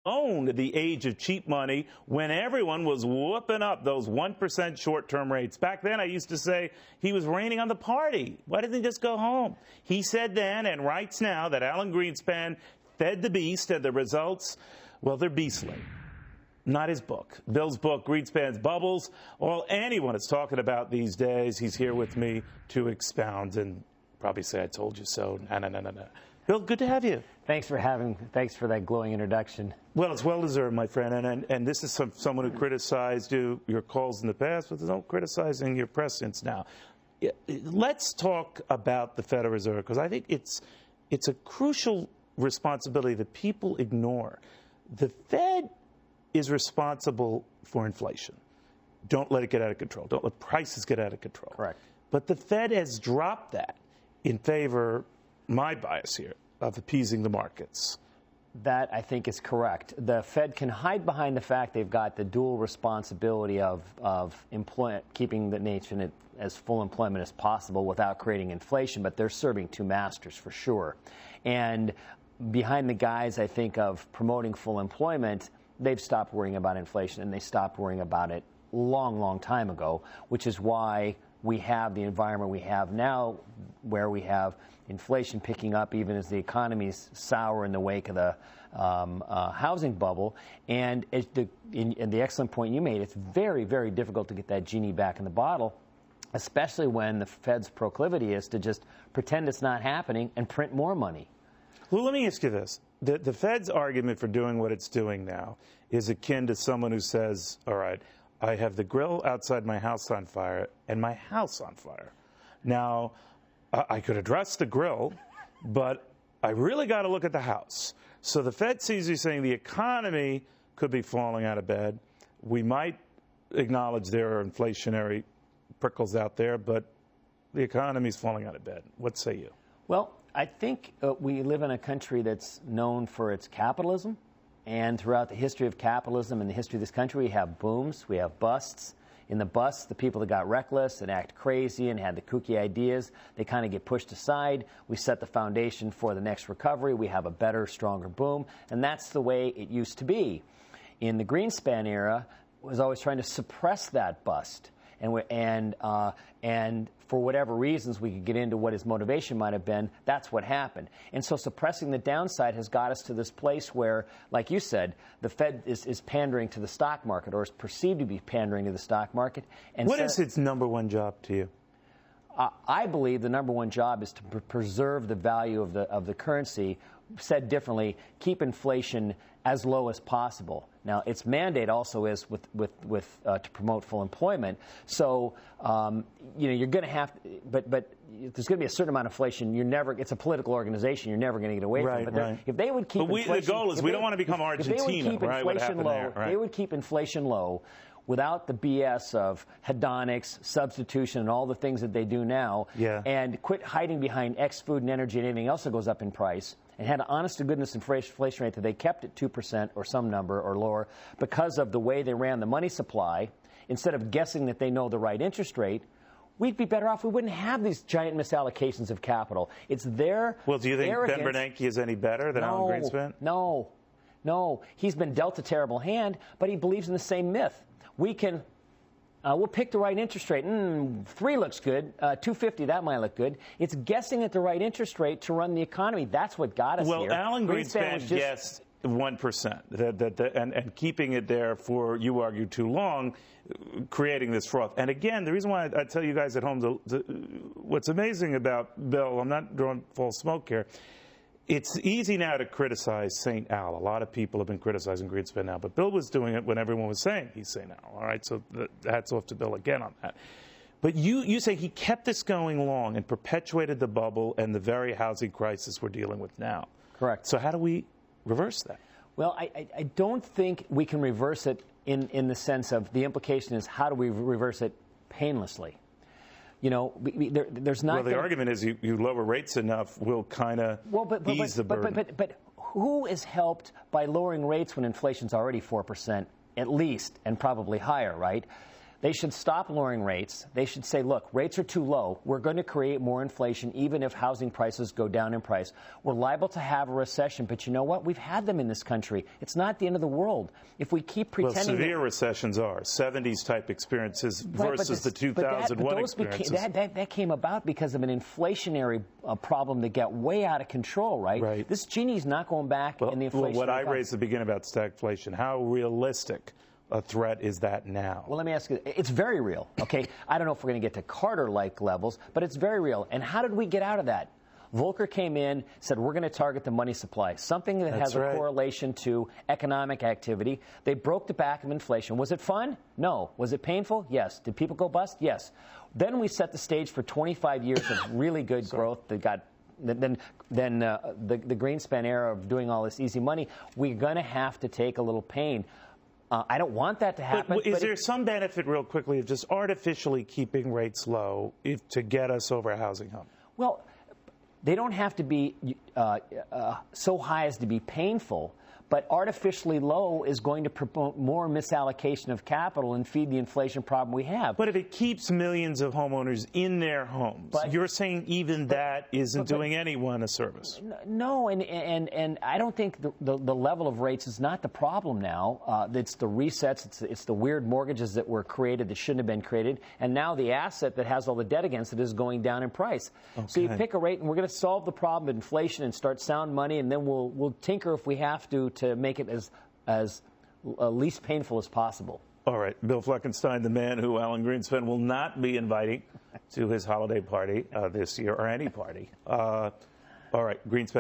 owned the age of cheap money when everyone was whooping up those 1% short-term rates. Back then, I used to say he was raining on the party. Why didn't he just go home? He said then and writes now that Alan Greenspan fed the beast, and the results, well, they're beastly. Not his book. Bill's book, Greenspan's Bubbles, all anyone is talking about these days. He's here with me to expound and probably say, I told you so. No. Bill, good to have you. Thanks for that glowing introduction. Well, it's well-deserved, my friend, and this is someone who criticized your calls in the past, but don't criticizing your presence now. Let's talk about the Federal Reserve, because I think it's a crucial responsibility that people ignore. The Fed is responsible for inflation. Don't let it get out of control. Don't let prices get out of control. Correct. But the Fed has dropped that in favor, my bias here, of appeasing the markets. That, I think, is correct. The Fed can hide behind the fact they've got the dual responsibility of keeping the nation at as full employment as possible without creating inflation, but they're serving two masters for sure. And behind the guise, I think, of promoting full employment, they've stopped worrying about inflation, and they stopped worrying about it long time ago, which is why we have the environment we have now, where we have inflation picking up even as the economy's sour in the wake of the housing bubble. And the excellent point you made, it's very difficult to get that genie back in the bottle, especially when the Fed's proclivity is to just pretend it's not happening and print more money. Well, let me ask you this. The Fed's argument for doing what it's doing now is akin to someone who says, all right, I have the grill outside my house on fire and my house on fire. Now, I could address the grill, but I really got to look at the house. So the Fed sees you saying the economy could be falling out of bed. We might acknowledge there are inflationary prickles out there, but the economy's falling out of bed. What say you? Well, I think we live in a country that's known for its capitalism. And throughout the history of capitalism and the history of this country, we have booms, we have busts. In the busts, the people that got reckless and act crazy and had the kooky ideas, they kind of get pushed aside. We set the foundation for the next recovery. We have a better, stronger boom. And that's the way it used to be. In the Greenspan era, it was always trying to suppress that bust. And for whatever reasons, we could get into what his motivation might have been, that's what happened. And so suppressing the downside has got us to this place where, like you said, the Fed is pandering to the stock market, or is perceived to be pandering to the stock market. And what is its number one job to you? I believe the number one job is to preserve the value of the currency. Said differently, keep inflation as low as possible. Now, its mandate also is to promote full employment. So, you're going to have, but there's going to be a certain amount of inflation. It's a political organization. You're never going to get away from it. But if they would keep inflation, the goal is we don't want to become Argentina, right? What happened there? Right? They would keep inflation low without the BS of hedonics, substitution, and all the things that they do now, and quit hiding behind X food and energy and anything else that goes up in price, and had an honest-to-goodness inflation rate that they kept at 2% or some number or lower because of the way they ran the money supply, instead of guessing that they know the right interest rate, we'd be better off. We wouldn't have these giant misallocations of capital. It's their Well, do you think arrogance. Ben Bernanke is any better than Alan Greenspan? No. He's been dealt a terrible hand, but he believes in the same myth. We'll pick the right interest rate. 3 looks good. 250, that might look good. It's guessing at the right interest rate to run the economy. That's what got us here. Well, Alan Greenspan guessed 1%, and keeping it there for, you argue, too long, creating this froth. And again, the reason why I tell you guys at home, what's amazing about Bill, I'm not drawing false smoke here, it's easy now to criticize St. Al. A lot of people have been criticizing Greenspan now, but Bill was doing it when everyone was saying he's St. Al. All right, so hats off to Bill again on that. But you say he kept this going long and perpetuated the bubble and the very housing crisis we're dealing with now. Correct. So how do we reverse that? Well, I don't think we can reverse it in the sense of, the implication is, how do we reverse it painlessly? There's not. Well, the argument is you lower rates enough, will kind of ease the burden. But who is helped by lowering rates when inflation's already 4% at least, and probably higher, right? They should stop lowering rates. They should say, look, rates are too low. We're going to create more inflation even if housing prices go down in price. We're liable to have a recession, but you know what? We've had them in this country. It's not the end of the world. If we keep pretending... Well, severe recessions are. 70s-type experiences versus the 2001 experiences. That came about because of an inflationary problem that got way out of control, right? Right. This genie's not going back in the inflation. Well, what I raised at the beginning about stagflation, how realistic a threat is that now? Well, let me ask you, it's very real, okay? I don't know if we're going to get to Carter-like levels, but it's very real. And how did we get out of that? Volcker came in, said we're going to target the money supply, something that has a correlation to economic activity. They broke the back of inflation. Was it fun? No. Was it painful? Yes. Did people go bust? Yes. Then we set the stage for 25 years of really good growth that got... Then the Greenspan era of doing all this easy money, we're going to have to take a little pain. I don't want that to happen. But is there some benefit, real quickly, of just artificially keeping rates low to get us over a housing hump? Well, they don't have to be so high as to be painful, but artificially low is going to promote more misallocation of capital and feed the inflation problem we have. But if it keeps millions of homeowners in their homes, you're saying even that isn't doing anyone a service. No, and I don't think the level of rates is not the problem now. It's the resets, it's the weird mortgages that were created that shouldn't have been created, and now the asset that has all the debt against it is going down in price. Okay. So you pick a rate, and we're going to solve the problem of inflation and start sound money, and then we'll tinker if we have to make it as least painful as possible. All right. Bill Fleckenstein, the man who Alan Greenspan will not be inviting to his holiday party this year, or any party. All right. Greenspan.